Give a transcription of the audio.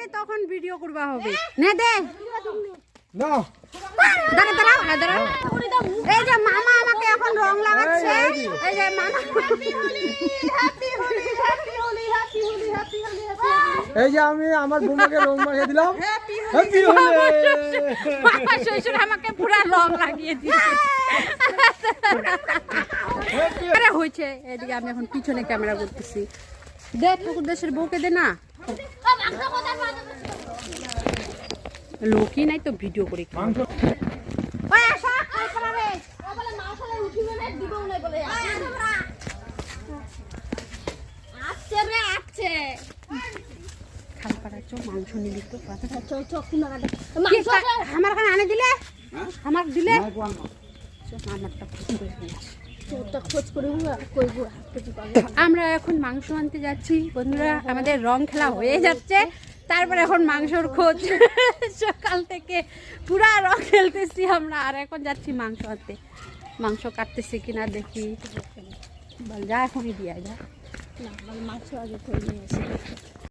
তাহলে তখন ভিডিও করবা হবে নে দে না দাঁড়াও এই যে মামা আমাকে এখন রং লাগাচ্ছে এই যে মামা এই যে আমি আমার বোনকে রং মাখিয়ে দিলাম হ্যাপি হোলি মামা শ্বশুর আমাকে পুরো রং লাগিয়ে দিয়েছে আরে হয়েছে এদিকে আমি এখন পিছনে ক্যামেরা করতেছি দে ঠাকুর দেশের বউকে দে না লোকই নাই তো ভিডিও করে মাংস মাংস নিলি তো আমার কানে আনে দিলে আমার দিলে আমারটা আমরা এখন মাংস আনতে যাচ্ছি বন্ধুরা আমাদের রং খেলা হয়ে যাচ্ছে তারপরে এখন মাংসর খোঁজ সকাল থেকে পুরা রং খেলতেছি আমরা আর এখন যাচ্ছি মাংস আনতে মাংস কাটতেছি কিনা দেখি বল যা এখনই দিয়া যা মাংস আগে করে নিয়ে এসে